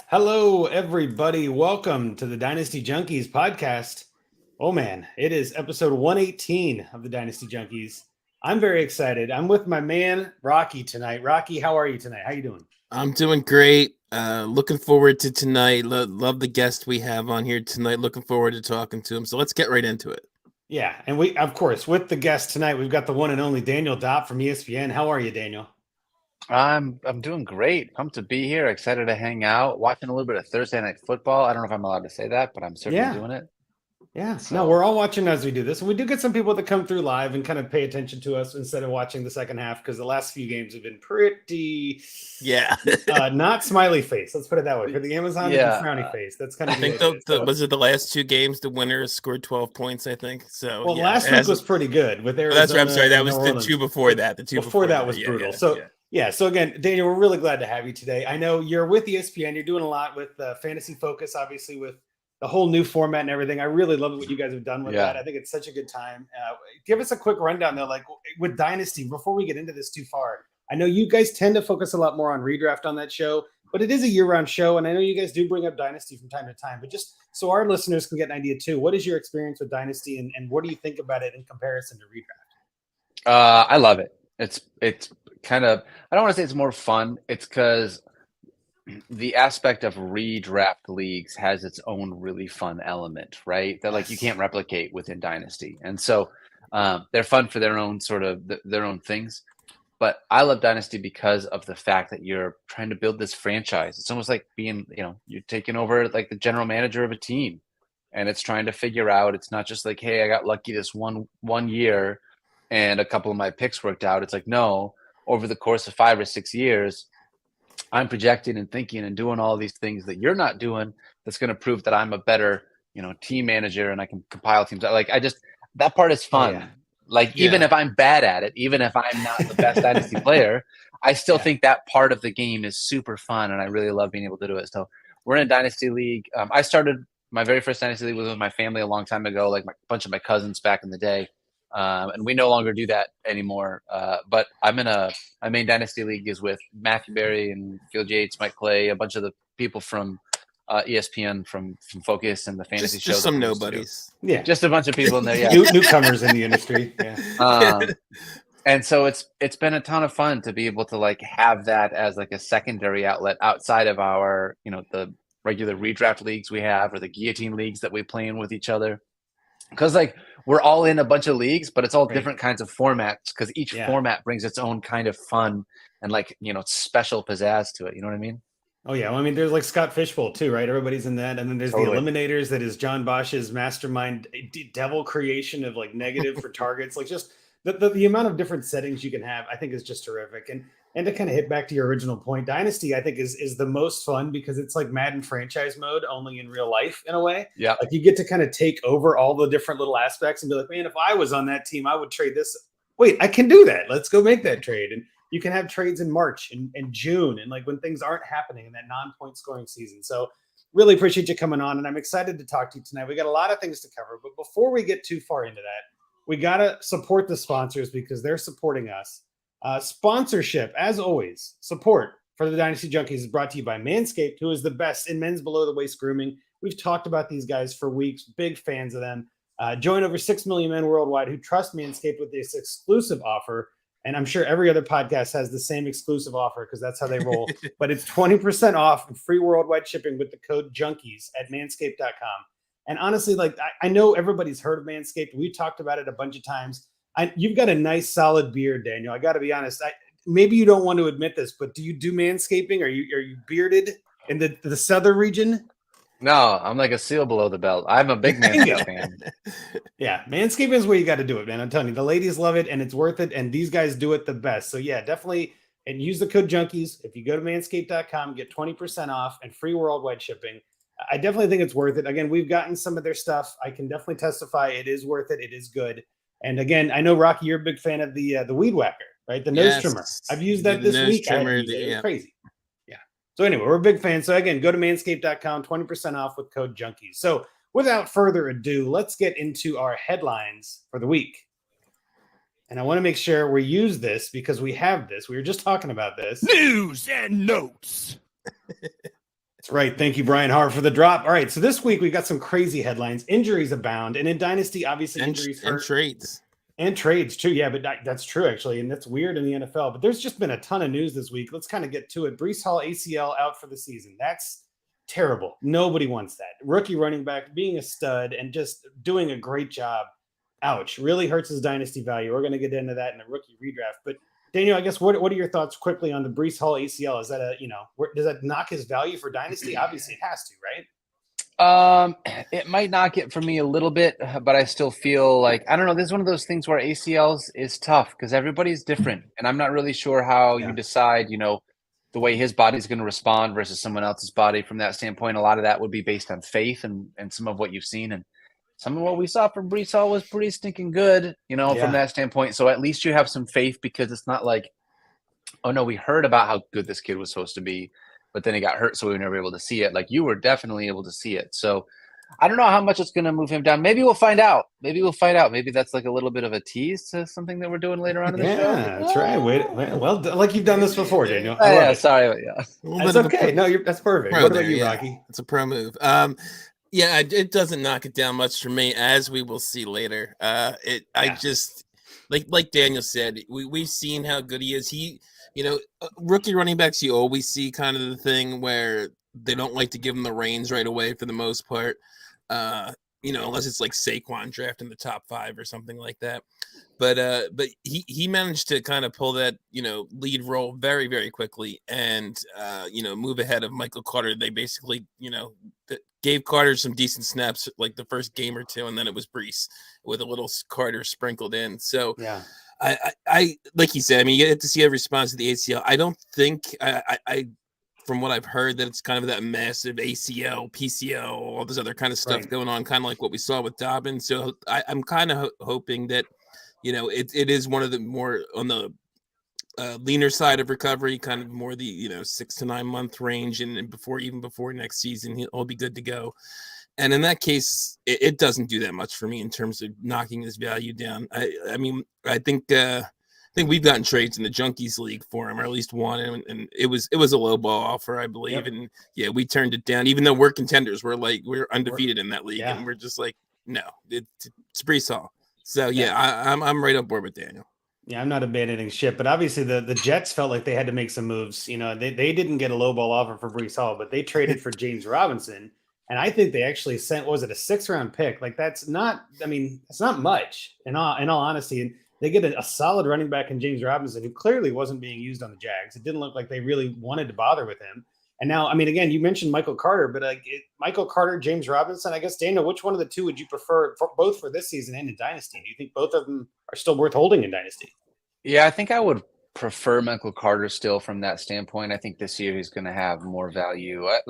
Hello, everybody. Welcome to the Dynasty Junkies podcast. Oh man, it is episode 118 of the Dynasty Junkies. I'm very excited. I'm with my man Rocky tonight. Rocky, how are you tonight? How you doing? I'm doing great. Looking forward to tonight. Love the guest we have on here tonight. Looking forward to talking to him. So let's get right into it. Yeah, and we, of course, with the guest tonight, we've got the one and only Daniel Dopp from ESPN. How are you, Daniel? I'm doing great. Pumped to be here. Excited to hang out. Watching a little bit of Thursday night football. I don't know if I'm allowed to say that, but I'm certainly Yeah, doing it. yeah. No, So we're all watching as we do this, and we do get some people that come through live and kind of pay attention to us instead of watching the second half because the last few games have been pretty Yeah. not smiley face. Let's put it that way. For the Amazon, it'd be yeah, frowny face. That's kind I of the think idea. So, was it the last two games the winner scored 12 points, I think. So well, yeah, last week was pretty good with that's right. I'm Arizona sorry. That and New was the Orleans. two before that. The two Before that that. was Yeah, brutal. yeah, So yeah. yeah. So again, Daniel, we're really glad to have you today. I know you're with ESPN. You're doing a lot with Fantasy Focus, obviously with the whole new format and everything. I really love what you guys have done with that. yeah. I think it's such a good time. Give us a quick rundown though, like with Dynasty, before we get into this too far. I know you guys tend to focus a lot more on redraft on that show, but it is a year-round show, and I know you guys do bring up Dynasty from time to time. But just so our listeners can get an idea too, what is your experience with Dynasty, and what do you think about it in comparison to redraft? I love it. It's kind of, I don't want to say it's more fun. It's because the aspect of redraft leagues has its own really fun element, right? That like you Yes. can't replicate within Dynasty, and so they're fun for their own sort of their own things. But I love Dynasty because of the fact that you're trying to build this franchise. It's almost like being, you're taking over like the general manager of a team, and it's trying to figure out. It's not just like, hey, I got lucky this one year, and a couple of my picks worked out. It's like, no, over the course of 5 or 6 years, I'm projecting and thinking and doing all these things that you're not doing. That's going to prove that I'm a better, team manager, and I can compile teams. Like I just that part is Oh yeah. fun. Like even Yeah. if I'm bad at it, even if I'm not the best Dynasty player, I still Yeah. think that part of the game is super fun, and I really love being able to do it. So we're in a Dynasty league. I started my very first Dynasty league was with my family a long time ago, like a bunch of my cousins back in the day. And we no longer do that anymore. But my main Dynasty league is with Matthew Berry and Phil Yates, Mike Clay, a bunch of the people from ESPN, from Focus and the fantasy show Just that some we used to do. Yeah. Just a bunch of people in there, yeah. Newcomers in the industry. Yeah. Um, and so it's been a ton of fun to be able to like have that as like a secondary outlet outside of our the regular redraft leagues we have or the guillotine leagues that we play in with each other, because like we're all in a bunch of leagues, but it's all Right. different kinds of formats because each Yeah. format brings its own kind of fun and like special pizzazz to it. You know what I mean? Oh yeah. Well, I mean, there's like Scott Fishbowl too, right? Everybody's in that, and then there's Totally. the Eliminators. That is John Bosch's mastermind devil creation of like negative for targets. Like just the amount of different settings you can have, I think, is just terrific. And to kind of hit back to your original point, Dynasty, I think, is the most fun because it's like Madden franchise mode, only in real life in a way. Yeah. Like you get to kind of take over all the different little aspects and be like, man, if I was on that team, I would trade this. Wait, I can do that. Let's go make that trade. And you can have trades in March and June and like when things aren't happening in that non-point scoring season. So really appreciate you coming on, and I'm excited to talk to you tonight. We got a lot of things to cover, but before we get too far into that, we got to support the sponsors because they're supporting us. Sponsorship, as always, support for the Dynasty Junkies is brought to you by Manscaped, who is the best in men's below the waist grooming. We've talked about these guys for weeks, big fans of them. Join over 6 million men worldwide who trust Manscaped with this exclusive offer. And I'm sure every other podcast has the same exclusive offer because that's how they roll. But it's 20% off and free worldwide shipping with the code Junkies at manscaped.com. And honestly, like I know everybody's heard of Manscaped. We've talked about it a bunch of times. You've got a nice solid beard, Daniel. I got to be honest. Maybe you don't want to admit this, but do you do manscaping? Are you bearded in the southern region? No, I'm like a seal below the belt. I'm a big Manscaped fan. Yeah, manscaping is where you got to do it, man. I'm telling you, the ladies love it and it's worth it. And these guys do it the best. So yeah, definitely. And use the code Junkies. If you go to manscaped.com, get 20% off and free worldwide shipping. I definitely think it's worth it. Again, we've gotten some of their stuff. I can definitely testify it is worth it. It is good. And again, I know Rocky, you're a big fan of the weed whacker, right? The nose trimmer. I've used that The this nose week. trimmer, It was yeah. crazy. Yeah. So anyway, we're a big fan. So again, go to manscaped.com, 20% off with code Junkies. So without further ado, let's get into our headlines for the week. And I want to make sure we use this because we have this. We were just talking about this. News and notes. That's right. Thank you, Brian Hart, for the drop. All right. So this week we got some crazy headlines. Injuries abound. And in Dynasty, obviously injuries hurt. And trades. And trades too. Yeah, but that's true, actually. And that's weird in the NFL. But there's just been a ton of news this week. Let's kind of get to it. Breece Hall ACL out for the season. That's terrible. Nobody wants that. Rookie running back being a stud and just doing a great job. Ouch. Really hurts his dynasty value. We're going to get into that in a rookie redraft. But Daniel, I guess what are your thoughts quickly on the Breece Hall ACL? Is that does that knock his value for dynasty? Obviously, it has to, right? It might knock it for me a little bit, but I still feel like I don't know. This is one of those things where ACLs is tough because everybody's different, and I'm not really sure how you decide. The way his body's going to respond versus someone else's body. From that standpoint, a lot of that would be based on faith and some of what you've seen and. Some of what we saw from Breece Hall was pretty stinking good, from that standpoint. So at least you have some faith because it's not like, oh, no, we heard about how good this kid was supposed to be, but then he got hurt, so we were never able to see it. Like, you were definitely able to see it. So I don't know how much it's going to move him down. Maybe we'll find out. Maybe that's like a little bit of a tease to something that we're doing later on in the show. Yeah, that's right. Well, like you've done this before, Daniel. Sorry. Yeah. That's okay. No, that's perfect. What about you, Rocky? It's a pro move. Yeah, it doesn't knock it down much for me, as we will see later. I just like Daniel said, we've seen how good he is. Rookie running backs, you always see kind of the thing where they don't like to give him the reins right away for the most part. Unless it's like Saquon drafting the top 5 or something like that. But he managed to kind of pull that lead role very, very quickly and move ahead of Michael Carter. They basically gave Carter some decent snaps like the first game or two, and then it was Breece with a little Carter sprinkled in. So yeah, I like you said, you get to see a response to the ACL. I don't think I from what I've heard that it's kind of that massive ACL, PCL, all this other kind of stuff going on, kind of like what we saw with Dobbins. So I'm kind of hoping that it is one of the more on the leaner side of recovery, kind of more the 6 to 9 month range, and before next season he'll be good to go. And in that case, it doesn't do that much for me in terms of knocking his value down. I think we've gotten trades in the Junkies league for him, or at least one, and it was a low ball offer, I believe. Yep. And yeah, we turned it down, even though we're contenders. We're undefeated in that league, and we're just like, no, it's Breece Hall. So I'm right on board with Daniel. Yeah, I'm not abandoning ship, but obviously the Jets felt like they had to make some moves. They didn't get a low ball offer for Breece Hall, but they traded for James Robinson, and I think they actually sent, what was it, a 6th-round pick? Like that's not, it's not much in all honesty. And they get a solid running back in James Robinson, who clearly wasn't being used on the Jags. It didn't look like they really wanted to bother with him. And now, again, you mentioned Michael Carter, but Michael Carter, James Robinson, I guess, Daniel, which one of the two would you prefer both for this season and in Dynasty? Do you think both of them are still worth holding in Dynasty? Yeah, I think I would prefer Michael Carter still from that standpoint. I think this year he's going to have more value. I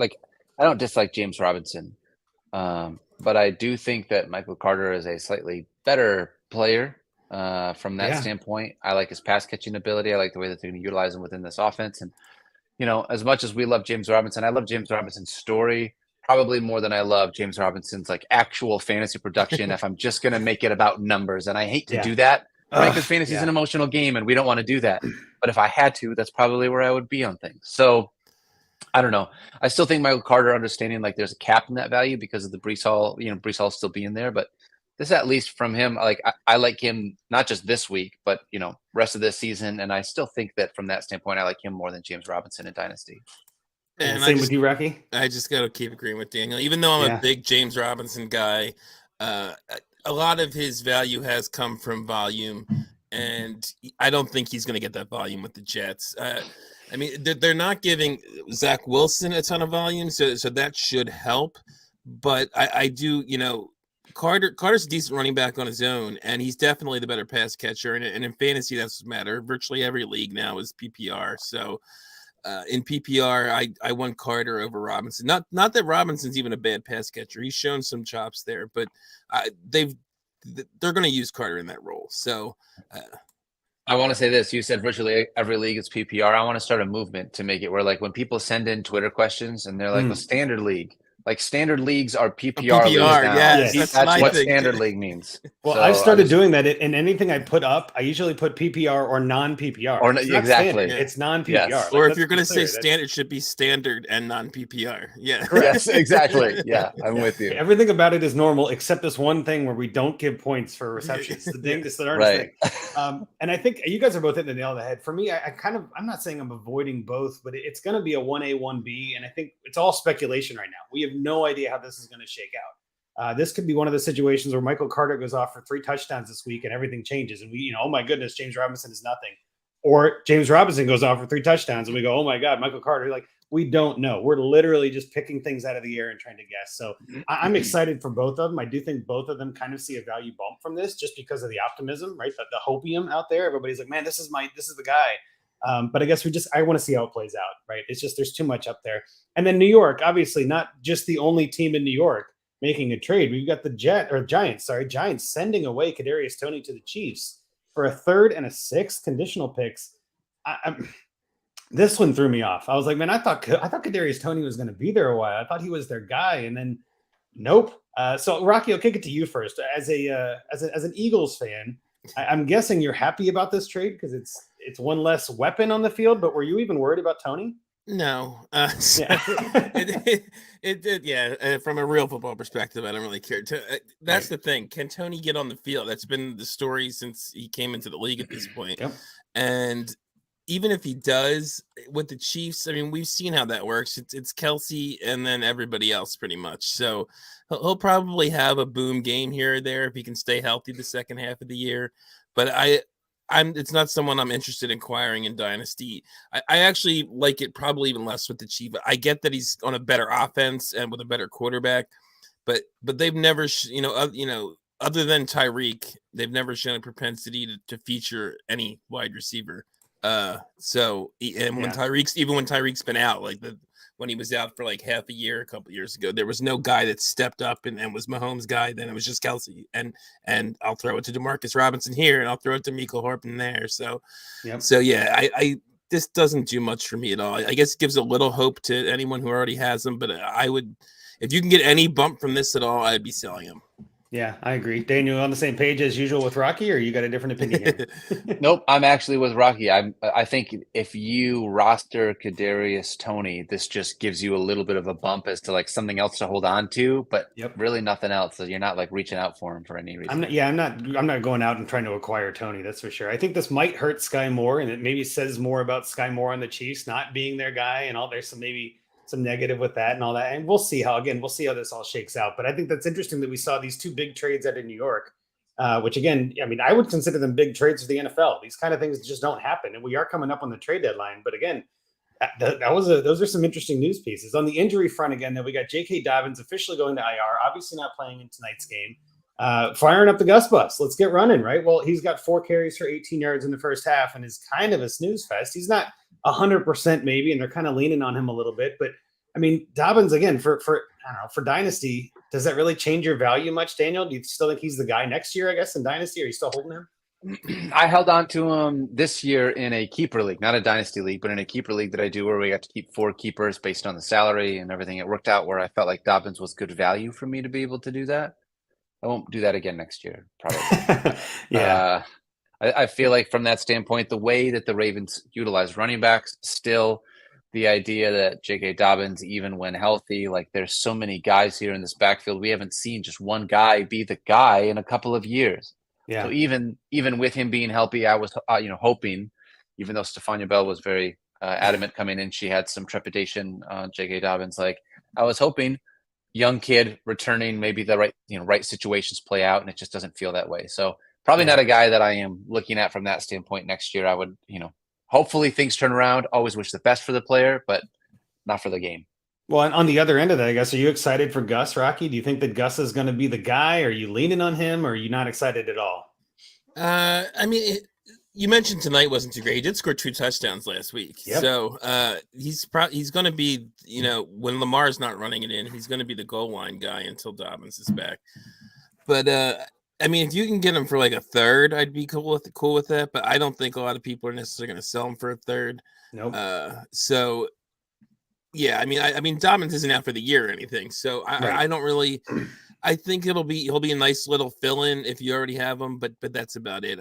don't dislike James Robinson, but I do think that Michael Carter is a slightly better player from that standpoint. I like his pass catching ability. I like the way that they're going to utilize him within this offense. And as much as we love James Robinson, I love James Robinson's story probably more than I love James Robinson's actual fantasy production. If I'm just going to make it about numbers, and I hate to do that, right? Because fantasy is an emotional game, and we don't want to do that. But if I had to, that's probably where I would be on things. So I don't know. I still think Michael Carter, understanding there's a cap in that value because of the Breece Hall, Breece Hall still being there, but this, at least from him, I like him not just this week, but rest of this season. And I still think that from that standpoint, I like him more than James Robinson in Dynasty. And same with you, Rocky. I just got to keep agreeing with Daniel, even though I'm a big James Robinson guy. A lot of his value has come from volume, and I don't think he's going to get that volume with the Jets. They're not giving Zach Wilson a ton of volume, so that should help. But I do, Carter's a decent running back on his own, and he's definitely the better pass catcher. And in fantasy, that's what matters. Virtually every league now is PPR. So in PPR, I want Carter over Robinson. Not that Robinson's even a bad pass catcher. He's shown some chops there, but they're going to use Carter in that role. So I want to say this. You said virtually every league is PPR. I want to start a movement to make it where, when people send in Twitter questions and they're like, well, standard league, Like standard leagues are PPR PPR, leagues now. yes, Yes. That's what thinking. standard league means. Well, So I've started I just- doing that. In anything I put up, I usually put PPR or non-PPR. Or It's not exactly. standard, it's non-PPR. Yes. Or if let's you're be going to say clear, that's- standard, it should be standard and non-PPR. Yeah. Yes, exactly. Yeah, I'm with you. Everything about it is normal except this one thing where we don't give points for receptions. The thing, it's the darndest Right. thing. And I think you guys are both hitting the nail on the head. For me, I'm not saying I'm avoiding both, but it's going to be a 1A, 1B. And I think it's all speculation right now. We have no idea how this is going to shake out. This could be one of the situations where Michael Carter goes off for 3 touchdowns this week and everything changes. And we, oh my goodness, James Robinson is nothing. Or James Robinson goes off for 3 touchdowns and we go, oh my God, Michael Carter. Like, we don't know. We're literally just picking things out of the air and trying to guess. So I'm excited for both of them. I do think both of them kind of see a value bump from this just because of the optimism, right? The hopium out there. Everybody's like, man, this is the guy. But I guess I want to see how it plays out, right? It's just, there's too much up there. And then New York, obviously not just the only team in New York making a trade. We've got the Giants sending away Kadarius Toney to the Chiefs for a 3rd and a 6th conditional picks. This one threw me off. I was like, man, I thought Kadarius Toney was going to be there a while. I thought he was their guy, and then nope. So Rocky, I'll kick it to you first. As an Eagles fan, I'm guessing you're happy about this trade because it's one less weapon on the field. But were you even worried about Toney? No. Yeah. From a real football perspective, I don't really care. That's the thing. Can Toney get on the field? That's been the story since he came into the league at this point. Yep. And even if he does with the Chiefs, I mean, we've seen how that works. It's Kelsey and then everybody else pretty much. So he'll probably have a boom game here or there if he can stay healthy the second half of the year. But it's not someone I'm interested in acquiring in Dynasty. I actually like it probably even less with the Chiefs. I get that he's on a better offense and with a better quarterback, but they've never, other than Tyreek, they've never shown a propensity to feature any wide receiver. When Tyreek's been out, when he was out for like half a year, a couple years ago, there was no guy that stepped up and was Mahomes' guy. Then it was just Kelsey, and I'll throw it to Demarcus Robinson here, and I'll throw it to Mecole Hardman there. So, Yep. So yeah, I this doesn't do much for me at all. I guess it gives a little hope to anyone who already has them, but I would, if you can get any bump from this at all, I'd be selling them. Yeah, I agree. Daniel, on the same page as usual with Rocky, or you got a different opinion here? Nope, I'm actually with Rocky. I think if you roster Kadarius Toney, this just gives you a little bit of a bump as to like something else to hold on to, but really nothing else. So you're not like reaching out for him for any reason. I'm not going out and trying to acquire Toney. That's for sure. I think this might hurt Sky Moore, and it maybe says more about Sky Moore on the Chiefs not being their guy, and all. There's some negative with that and all that. And we'll see how this all shakes out. But I think that's interesting that we saw these 2 big trades out of New York, which again, I mean, I would consider them big trades for the NFL. These kind of things just don't happen. And we are coming up on the trade deadline. But again, those are some interesting news pieces. On the injury front, again, that we got J.K. Dobbins officially going to IR, obviously not playing in tonight's game, firing up the Gus bus. Let's get running, right? Well, he's got 4 carries for 18 yards in the first half and is kind of a snooze fest. He's not 100% maybe, and they're kind of leaning on him a little bit. But I mean, Dobbins again for I don't know, for Dynasty, does that really change your value much, Daniel? Do you still think he's the guy next year, I guess, in Dynasty? Are you still holding him? I held on to him this year in a keeper league, not a Dynasty league, but in a keeper league that I do where we got to keep 4 keepers based on the salary and everything. It worked out where I felt like Dobbins was good value for me to be able to do that. I won't do that again next year, probably. Yeah. I feel like from that standpoint, the way that the Ravens utilize running backs, still the idea that J.K. Dobbins, even when healthy, like there's so many guys here in this backfield, we haven't seen just one guy be the guy in a couple of years. Yeah. So even with him being healthy, I was hoping, even though Stephania Bell was very adamant coming in, she had some trepidation on J.K. Dobbins. Like I was hoping, young kid returning, maybe the right situations play out, and it just doesn't feel that way. So probably not a guy that I am looking at from that standpoint next year. I would, hopefully things turn around. Always wish the best for the player, but not for the game. Well, and on the other end of that, I guess, are you excited for Gus, Rocky? Do you think that Gus is going to be the guy? Are you leaning on him, or are you not excited at all? I mean, you mentioned tonight wasn't too great. He did score 2 touchdowns last week. Yep. So he's going to be, when Lamar's not running it in, he's going to be the goal line guy until Dobbins is back. But I mean, if you can get him for like a third, I'd be cool with that. But I don't think a lot of people are necessarily going to sell him for a third. Nope. So Yeah, I mean, Dobbins isn't out for the year or anything, so I don't really. I think he'll be a nice little fill-in if you already have him, but that's about it.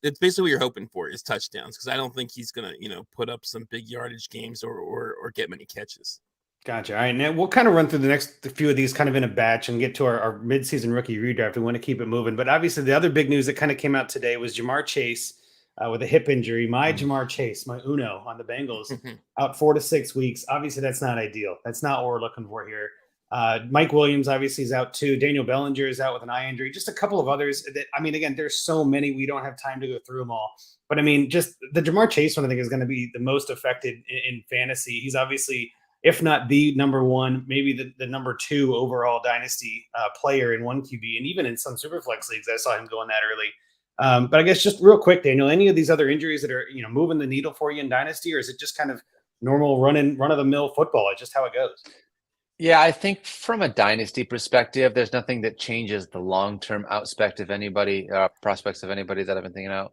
It's basically what you're hoping for is touchdowns, because I don't think he's gonna put up some big yardage games or get many catches. Gotcha. All right, now we'll kind of run through the next few of these kind of in a batch and get to our midseason rookie redraft. We want to keep it moving, but obviously the other big news that kind of came out today was Jamar Chase with a hip injury. My Jamar Chase, my Uno on the Bengals, out 4 to 6 weeks. Obviously, that's not ideal. That's not what we're looking for here. Mike Williams obviously is out too. Daniel Bellinger is out with an eye injury. Just a couple of others. That, I mean, again, there's so many. We don't have time to go through them all. But I mean, just the Jamar Chase one, I think, is going to be the most affected in fantasy. He's obviously, if not the number one, maybe the number 2 overall dynasty player in one QB, and even in some superflex leagues, I saw him going that early. But I guess just real quick, Daniel, any of these other injuries that are moving the needle for you in dynasty, or is it just kind of normal run of the mill football? It's just how it goes. Yeah, I think from a dynasty perspective, there's nothing that changes the long-term prospects of anybody that I've been thinking out.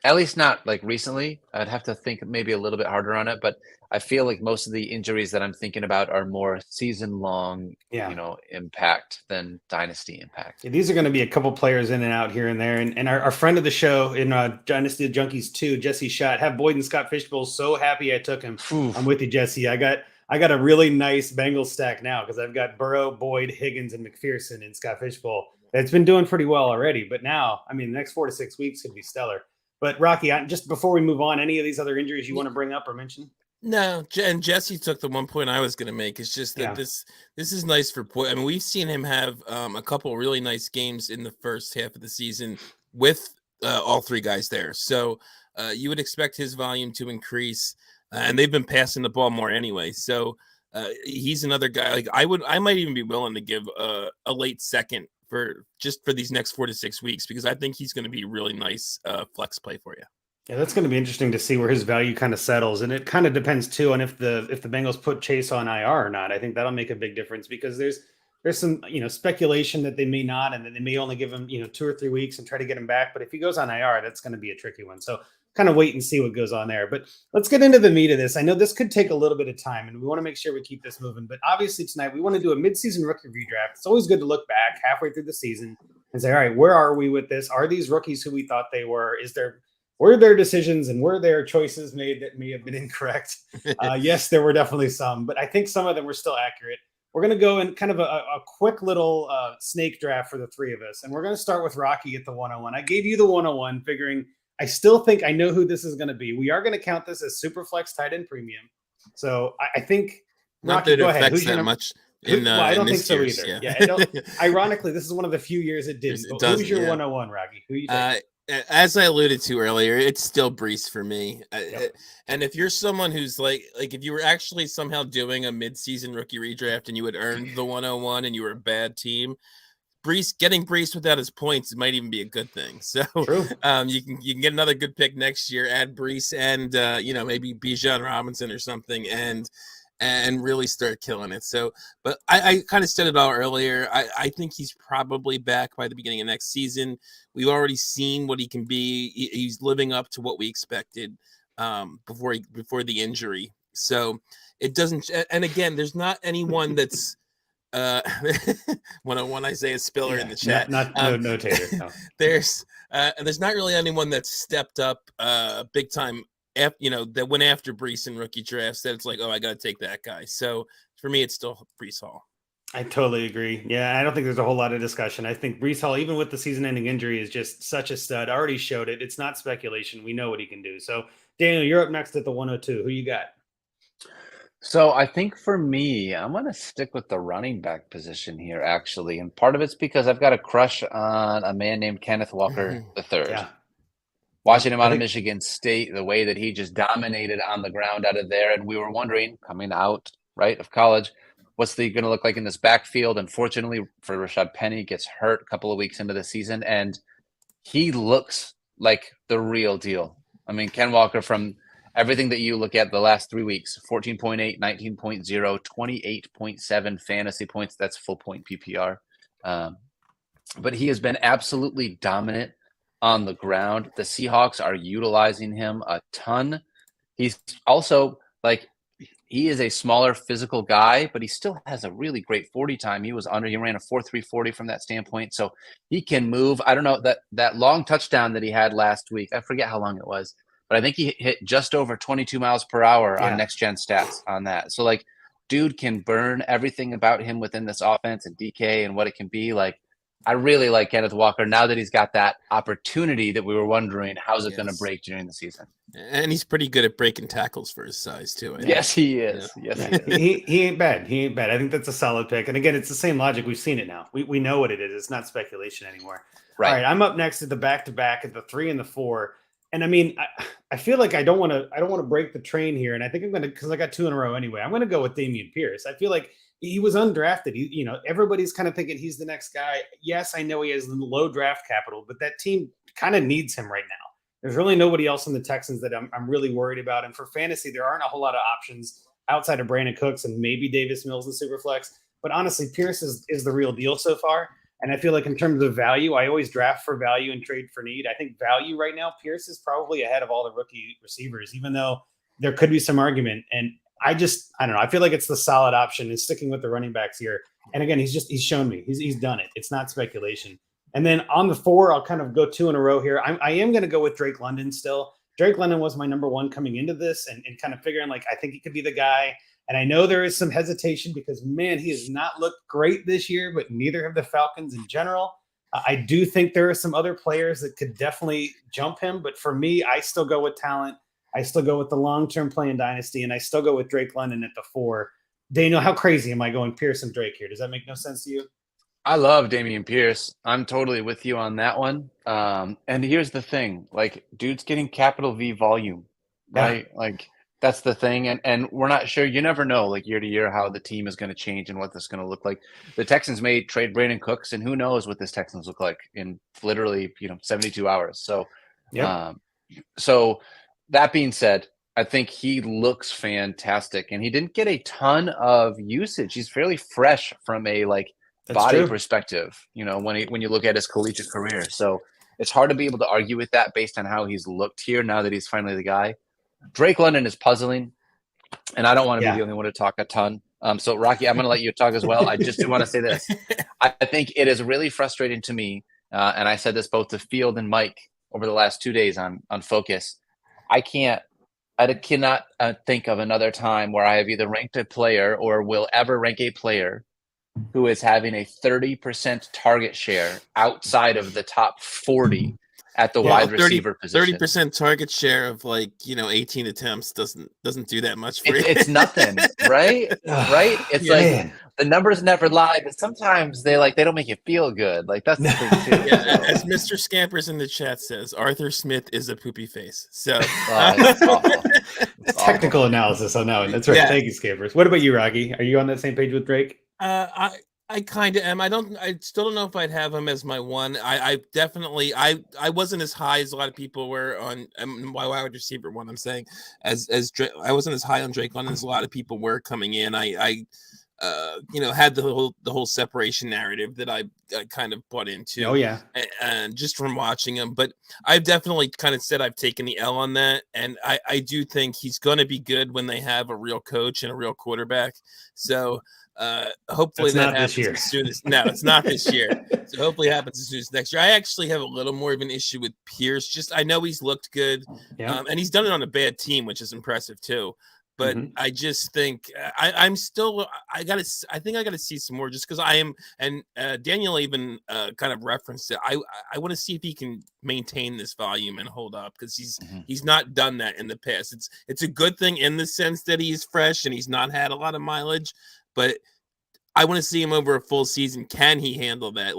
At least not like recently. I'd have to think maybe a little bit harder on it, but I feel like most of the injuries that I'm thinking about are more season-long, impact than dynasty impact. Yeah, these are going to be a couple players in and out here and there. And our friend of the show in Dynasty Junkies 2, Jesse Schott, have Boyd and Scott Fishbowl so happy I took him. I'm with you, Jesse. I got a really nice Bengals stack now because I've got Burrow, Boyd, Higgins, and McPherson in Scott Fishbowl. It's been doing pretty well already, but now, I mean, the next 4 to 6 weeks could be stellar. But Rocky, just before we move on, any of these other injuries you want to bring up or mention? No, and Jesse took the one point I was going to make. It's just that this is nice for Boyd. I mean, we've seen him have a couple really nice games in the first half of the season with all 3 guys there. So you would expect his volume to increase, and they've been passing the ball more anyway. So he's another guy. Like I might even be willing to give a late second for these next 4 to 6 weeks, because I think he's going to be really nice flex play for you. Yeah, that's going to be interesting to see where his value kind of settles, and it kind of depends too on if the Bengals put Chase on IR or not. I think that'll make a big difference, because there's some speculation that they may not, and that they may only give him 2 or 3 weeks and try to get him back. But if he goes on IR, that's going to be a tricky one. So kind of wait and see what goes on there. But let's get into the meat of this. I know this could take a little bit of time, and we want to make sure we keep this moving. But obviously tonight we want to do a midseason rookie redraft. It's always good to look back halfway through the season and say, all right, where are we with this? Are these rookies who we thought they were? Were there decisions and were there choices made that may have been incorrect? Yes, there were definitely some, but I think some of them were still accurate. We're going to go in kind of a quick little snake draft for the 3 of us. And we're going to start with Rocky at the 101. I gave you the 101, figuring I still think I know who this is going to be. We are going to count this as Superflex tight end premium. So I think, Rocky, go ahead. Who's that much? I don't think so years, either. Yeah. Ironically, this is one of the few years it did. Who's your 101, Rocky? Who you think? As I alluded to earlier, it's still Brees for me. And if you're someone who's like if you were actually somehow doing a midseason rookie redraft and you had earned the 101 and you were a bad team, getting Brees without his points might even be a good thing. So you can get another good pick next year, add Brees and maybe Bijan Robinson or something, and really start killing it. So, but I kind of said it all earlier. I think he's probably back by the beginning of next season. We've already seen what he can be. He's living up to what we expected before the injury. So it doesn't. And again, there's not anyone that's 101 Isaiah Spiller in the chat. No notator. No. There's not really anyone that's stepped up big time. That went after Brees in rookie drafts, that it's like, oh, I got to take that guy. So for me, it's still Brees Hall. I totally agree. Yeah, I don't think there's a whole lot of discussion. I think Brees Hall, even with the season-ending injury, is just such a stud. Already showed it. It's not speculation. We know what he can do. So, Daniel, you're up next at the 102. Who you got? So I think for me, I'm going to stick with the running back position here, actually. And part of it's because I've got a crush on a man named Kenneth Walker III. Yeah. Watching him out of Michigan State, the way that he just dominated on the ground out of there. And we were wondering, coming out, of college, what's he going to look like in this backfield? Unfortunately for Rashad Penny, gets hurt a couple of weeks into the season, and he looks like the real deal. I mean, Ken Walker, from everything that you look at the last 3 weeks, 14.8, 19.0, 28.7 fantasy points. That's full point PPR. But he has been absolutely dominant on the ground. The Seahawks are utilizing him a ton. He's also he is a smaller physical guy, but he still has a really great 40 time. He ran a 4.340 from that standpoint. So he can move. I don't know that long touchdown that he had last week. I forget how long it was, but I think he hit just over 22 miles per hour on next gen stats on that. So like, dude can burn everything about him within this offense and DK and what it can be. Like, I really like Kenneth Walker now that he's got that opportunity that we were wondering, how's it going to break during the season? And he's pretty good at breaking tackles for his size too. Yes, he is. Yeah. Yes, he is. He ain't bad. He ain't bad. I think that's a solid pick. And again, it's the same logic. We've seen it now. We know what it is. It's not speculation anymore. Right. All right. I'm up next at the back-to-back at the 3 and the 4. And I mean, I feel like I don't want to break the train here. And I think I'm going to, because I got 2 in a row anyway, I'm going to go with Dameon Pierce. I feel like he was undrafted. Everybody's kind of thinking he's the next guy. Yes, I know he has low draft capital, but that team kind of needs him right now. There's really nobody else in the Texans that I'm really worried about. And for fantasy, there aren't a whole lot of options outside of Brandon Cooks and maybe Davis Mills and Superflex. But honestly, Pierce is the real deal so far. And I feel like in terms of value, I always draft for value and trade for need. I think value right now, Pierce is probably ahead of all the rookie receivers, even though there could be some argument. And I don't know. I feel like it's the solid option is sticking with the running backs here. And again, he's shown me he's done it. It's not speculation. And then on the 4, I'll kind of go 2 in a row here. I am going to go with Drake London still. Drake London was my number 1 coming into this and kind of figuring like, I think he could be the guy. And I know there is some hesitation because, man, he has not looked great this year, but neither have the Falcons in general. I do think there are some other players that could definitely jump him. But for me, I still go with talent. I still go with the long-term play in Dynasty, and I still go with Drake London at the 4. Daniel, how crazy am I going Pierce and Drake here? Does that make no sense to you? I love Dameon Pierce. I'm totally with you on that one. And here's the thing, like, dude's getting capital V volume, right? Yeah. Like, that's the thing. And we're not sure. You never know, like, year to year, how the team is going to change and what this is going to look like. The Texans may trade Brandon Cooks, and who knows what this Texans look like in literally, 72 hours. So, so that being said, I think he looks fantastic, and he didn't get a ton of usage. He's fairly fresh from a body perspective, when you look at his collegiate career. So it's hard to be able to argue with that based on how he's looked here now that he's finally the guy. Drake London is puzzling, and I don't want to be the only one to talk a ton. So Rocky, I'm going to let you talk as well. I just do want to say this. I think it is really frustrating to me, and I said this both to Field and Mike over the last 2 days on Focus. I cannot think of another time where I have either ranked a player or will ever rank a player who is having a 30% target share outside of the top 40 at the wide receiver position. 30% target share of 18 attempts doesn't do that much for you. It's nothing, right? Right? It's the numbers never lie, but sometimes they don't make you feel good. Like, that's the thing too. As Mr. Scampers in the chat says, Arthur Smith is a poopy face. So that's awful. It's technical analysis on that one. That's right. Yeah. Thank you, Scampers. What about you, Rocky? Are you on that same page with Drake? I kind of am. I still don't know if I'd have him as my 1. I definitely I wasn't as high as a lot of people were on my wide receiver 1. I'm saying as I wasn't as high on Drake London as a lot of people were coming in. I had the whole separation narrative that I kind of bought into. Oh yeah, and just from watching him, but I've definitely kind of said I've taken the L on that, and I do think he's going to be good when they have a real coach and a real quarterback. So hopefully that happens as soon as it's not this year. So hopefully it happens as soon as next year. I actually have a little more of an issue with Pierce. Just I know he's looked good, and he's done it on a bad team, which is impressive too. But I just think I think I gotta see some more just because I am, and Daniel even kind of referenced it. I want to see if he can maintain this volume and hold up because he's not done that in the past. It's a good thing in the sense that he's fresh and he's not had a lot of mileage, but I want to see him over a full season. Can he handle that?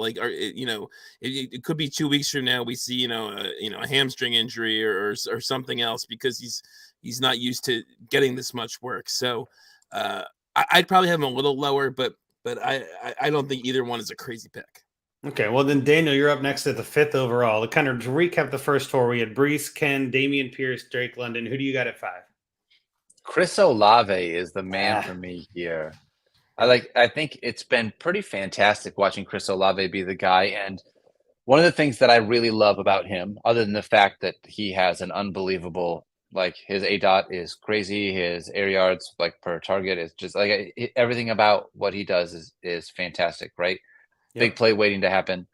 It could be 2 weeks from now we see a hamstring injury or something else because he's not used to getting this much work. So I'd probably have him a little lower, but I don't think either one is a crazy pick. Okay, well then, Daniel, you're up next at the 5th overall. To kind of recap the first 4, we had Brees, Ken, Dameon Pierce, Drake London. Who do you got at 5? Chris Olave is the man for me here. I think it's been pretty fantastic watching Chris Olave be the guy. And one of the things that I really love about him, other than the fact that he has an unbelievable Like his A dot is crazy. His air yards like per target is just like everything about what he does is fantastic, right? Big play waiting to happen.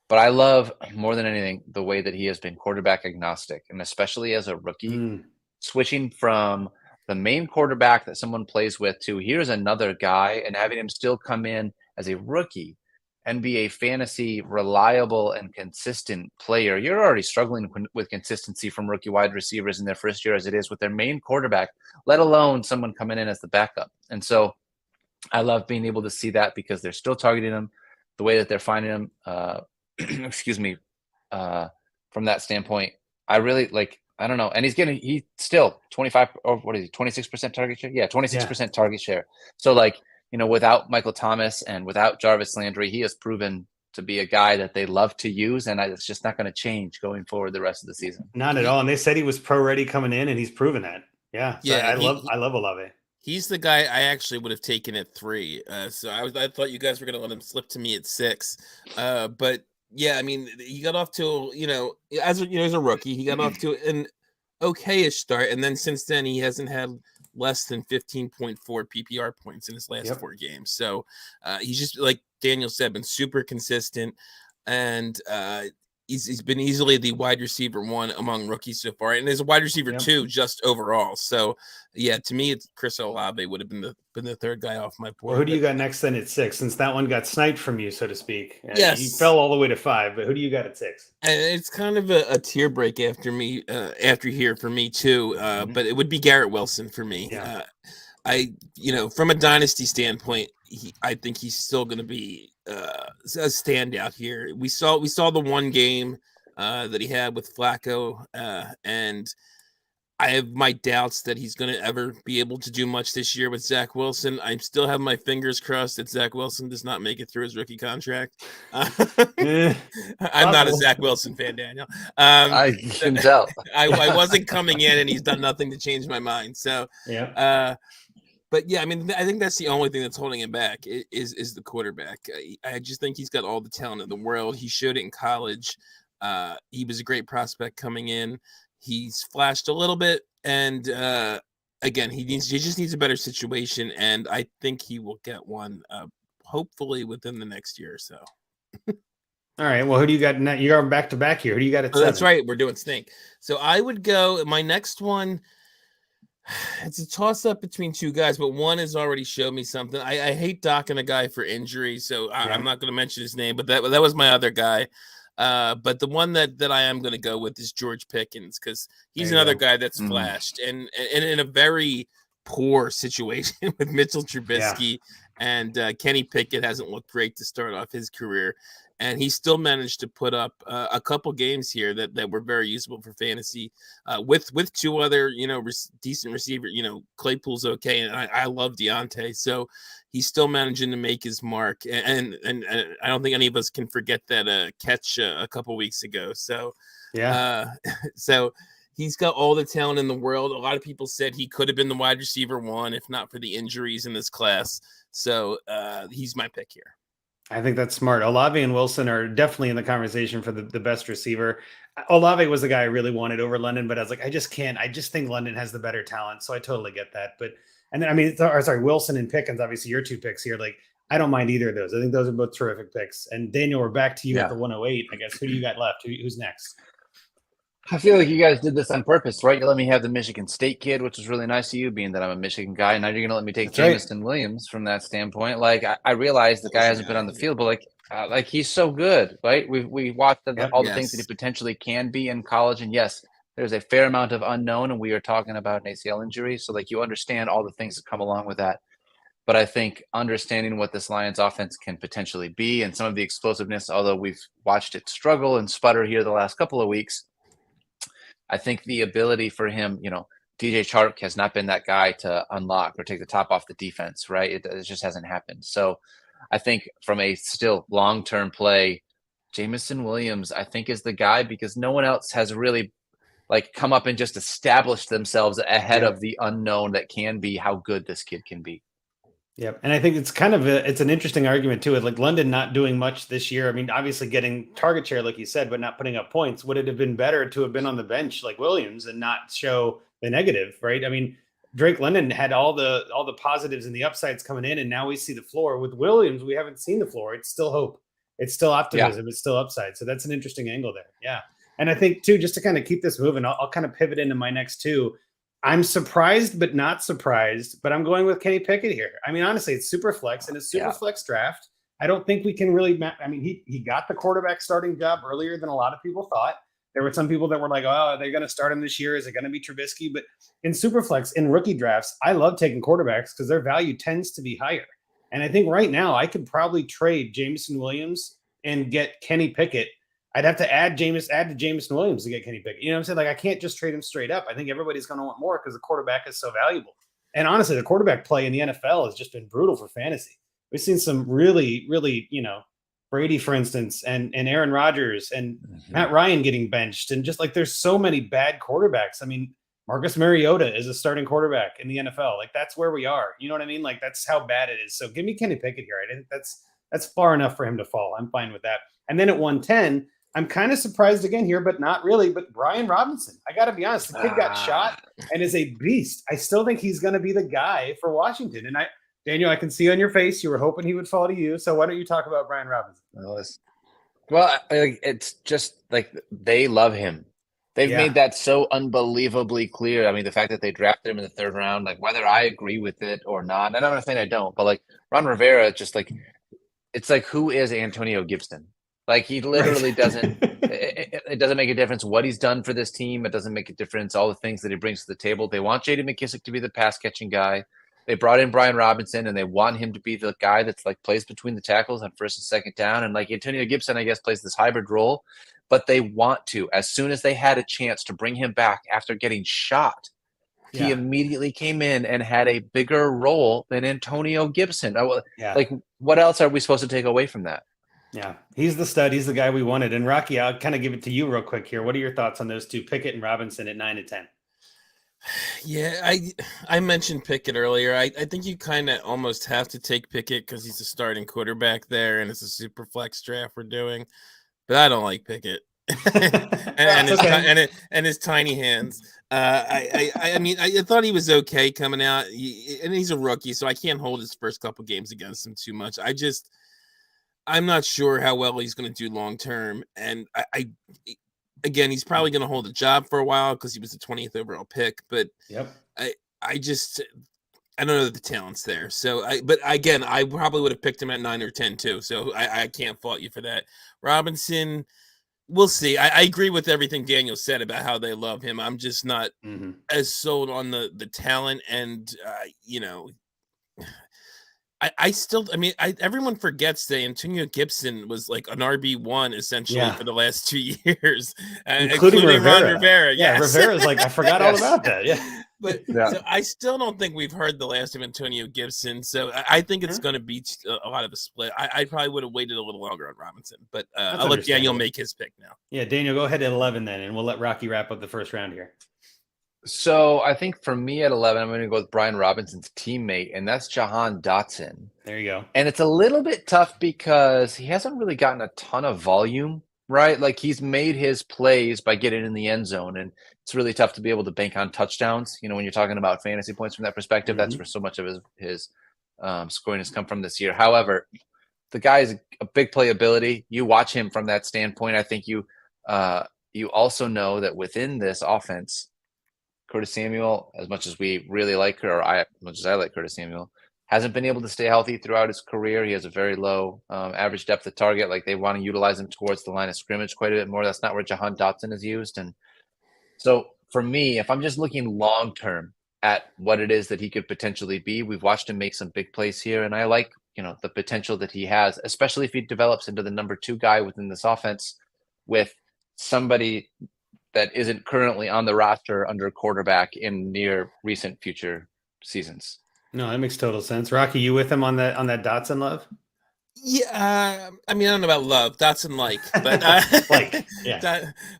But I love more than anything the way that he has been quarterback agnostic, and especially as a rookie, switching from the main quarterback that someone plays with to here's another guy, and having him still come in as a rookie and be a fantasy reliable and consistent player. You're already struggling with consistency from rookie wide receivers in their first year as it is with their main quarterback, let alone someone coming in as the backup. And so I love being able to see that because they're still targeting him the way that they're finding him. Excuse me. From that standpoint, I really like, I don't know. And he's still 25 or what is he, 26% target share? Yeah, 26% target share. So like, without Michael Thomas and without Jarvis Landry, he has proven to be a guy that they love to use, and it's just not going to change going forward the rest of the season. Not at all. And they said he was pro ready coming in, and he's proven that. Yeah. So I love Olave. He's the guy I actually would have taken at 3. So I thought you guys were going to let him slip to me at 6. But yeah, I mean, he got off to, as a rookie, he got off to an okay-ish start. And then since then, he hasn't had less than 15.4 PPR points in his last 4 games. So he's just, like Daniel said, been super consistent. And he's been easily the wide receiver 1 among rookies so far. And there's a wide receiver 2 just overall. So, yeah, to me, it's Chris Olave would have been the third guy off my board. Well, who do you got next then at 6? Since that one got sniped from you, so to speak. Yes. You fell all the way to 5, but who do you got at 6? And it's kind of a tear break after here for me too. But it would be Garrett Wilson for me. Yeah. From a dynasty standpoint, I think he's still going to be a standout here. We saw the one game that he had with Flacco, and I have my doubts that he's going to ever be able to do much this year with Zach Wilson. I still have my fingers crossed that Zach Wilson does not make it through his rookie contract. I'm not a Zach Wilson fan, Daniel. I can tell. I wasn't coming in, and he's done nothing to change my mind. So, but yeah, I mean, I think that's the only thing that's holding him back is the quarterback. I just think he's got all the talent in the world. He showed it in college. He was a great prospect coming in. He's flashed a little bit, and again, he just needs a better situation, and I think he will get one, hopefully within the next year or so. All right. Well, who do you got now? You're back to back here. Who do you got at 7? That's right. We're doing Snake. So I would go. My next one. It's a toss up between 2 guys, but one has already showed me something. I hate docking a guy for injury, so I'm not going to mention his name, but that was my other guy. But the one that I am going to go with is George Pickens, because he's another guy that's flashed and in a very poor situation with Mitchell Trubisky and Kenny Pickett hasn't looked great to start off his career. And he still managed to put up a couple games here that were very useful for fantasy with 2 other, decent receiver. Claypool's okay. And I love Deontay. So he's still managing to make his mark. And I don't think any of us can forget that catch a couple weeks ago. So, so he's got all the talent in the world. A lot of people said he could have been the wide receiver 1, if not for the injuries in this class. So he's my pick here. I think that's smart. Olave and Wilson are definitely in the conversation for the best receiver. Olave was the guy I really wanted over London, but I was like, I just can't. I just think London has the better talent, so I totally get that. But and then Wilson and Pickens, obviously your 2 picks here. Like I don't mind either of those. I think those are both terrific picks. And Daniel, we're back to you at the 108. I guess who do you got left? Who's next? I feel like you guys did this on purpose, right? You let me have the Michigan State kid, which was really nice of you, being that I'm a Michigan guy. Now you're going to let me take Jameson Williams from that standpoint. Like, I realize the guy hasn't been on the field, but like he's so good, right? We watched all the things that he potentially can be in college. And yes, there's a fair amount of unknown, and we are talking about an ACL injury. So, like, you understand all the things that come along with that. But I think understanding what this Lions offense can potentially be and some of the explosiveness, although we've watched it struggle and sputter here the last couple of weeks, I think the ability for him, DJ Chark has not been that guy to unlock or take the top off the defense, right? It just hasn't happened. So I think from a still long-term play, Jameson Williams, I think, is the guy because no one else has really come up and just established themselves ahead of the unknown that can be how good this kid can be. Yep. And I think it's kind of it's an interesting argument too. Like London not doing much this year. I mean, obviously getting target share, like you said, but not putting up points. Would it have been better to have been on the bench like Williams and not show the negative, right? I mean, Drake London had all the positives and the upsides coming in, and now we see the floor. With Williams, we haven't seen the floor. It's still hope. It's still optimism. It's still upside. So that's an interesting angle there. Yeah. And I think too, just to kind of keep this moving, I'll kind of pivot into my next two. I'm surprised, but not surprised. But I'm going with Kenny Pickett here. I mean, honestly, it's super flex and it's super flex draft. I don't think we can really. I mean, he got the quarterback starting job earlier than a lot of people thought. There were some people that were like, "Oh, are they going to start him this year? Is it going to be Trubisky?" But in super flex, in rookie drafts, I love taking quarterbacks because their value tends to be higher. And I think right now I could probably trade Jameson Williams and get Kenny Pickett. I'd have to add to Jameson Williams to get Kenny Pickett. You know what I'm saying? Like, I can't just trade him straight up. I think everybody's going to want more because the quarterback is so valuable. And honestly, the quarterback play in the NFL has just been brutal for fantasy. We've seen some really, really, Brady, for instance, and Aaron Rodgers and Matt Ryan getting benched. And just like there's so many bad quarterbacks. I mean, Marcus Mariota is a starting quarterback in the NFL. Like, that's where we are. You know what I mean? Like, that's how bad it is. So give me Kenny Pickett here. I think that's far enough for him to fall. I'm fine with that. And then at 110, I'm kind of surprised again here, but not really. But Brian Robinson, I got to be honest, the kid got shot and is a beast. I still think he's going to be the guy for Washington. And Daniel, I can see on your face you were hoping he would fall to you. So why don't you talk about Brian Robinson? Well, it's just like they love him. They've made that so unbelievably clear. I mean, the fact that they drafted him in the third round, like whether I agree with it or not, and I'm not saying I don't, but like Ron Rivera, just like it's like, who is Antonio Gibson? Like, he literally doesn't. It doesn't make a difference what he's done for this team. It doesn't make a difference all the things that he brings to the table. They want J.D. McKissick to be the pass catching guy. They brought in Brian Robinson, and they want him to be the guy that's like plays between the tackles on first and second down. And like Antonio Gibson, I guess, plays this hybrid role, but they want to. As soon as they had a chance to bring him back after getting shot, he immediately came in and had a bigger role than Antonio Gibson. Like, what else are we supposed to take away from that? Yeah, he's the stud. He's the guy we wanted. And Rocky, I'll kind of give it to you real quick here. What are your thoughts on those two, Pickett and Robinson at 9 and 10? Yeah, I mentioned Pickett earlier. I think you kind of almost have to take Pickett because he's a starting quarterback there, and it's a super flex draft we're doing. But I don't like Pickett and his tiny hands. I mean, I thought he was okay coming out, and he's a rookie, so I can't hold his first couple games against him too much. I'm not sure how well he's going to do long term, and again, he's probably going to hold a job for a while because he was the 20th overall pick. But I don't know that the talent's there. So, but again, I probably would have picked him at 9 or 10 too. So I can't fault you for that. Robinson, we'll see. I agree with everything Daniel said about how they love him. I'm just not as sold on the talent, and everyone forgets that Antonio Gibson was like an RB1 essentially for the last 2 years, including Ron Rivera. Yeah, Rivera's like, I forgot all about that. Yeah. But so I still don't think we've heard the last of Antonio Gibson. So I think it's going to be a lot of a split. I probably would have waited a little longer on Robinson, but I'll let Daniel make his pick now. Yeah, Daniel, go ahead at 11 then, and we'll let Rocky wrap up the first round here. So I think for me at 11, I'm going to go with Brian Robinson's teammate, and that's Jahan Dotson. There you go. And it's a little bit tough because he hasn't really gotten a ton of volume, right? Like, he's made his plays by getting in the end zone, and it's really tough to be able to bank on touchdowns. When you're talking about fantasy points from that perspective, that's where so much of his scoring has come from this year. However, the guy is a big playability. You watch him from that standpoint. I think you also know that within this offense, Curtis Samuel, as much as we really like her, or as much as I like Curtis Samuel, hasn't been able to stay healthy throughout his career. He has a very low average depth of target. Like, they want to utilize him towards the line of scrimmage quite a bit more. That's not where Jahan Dotson is used. And so for me, if I'm just looking long-term at what it is that he could potentially be, we've watched him make some big plays here. And I like, the potential that he has, especially if he develops into the number 2 guy within this offense with somebody that isn't currently on the roster under quarterback in near recent future seasons. No, that makes total sense. Rocky, you with him on that Dotson love? Yeah, I mean, I don't know about love. Dotson but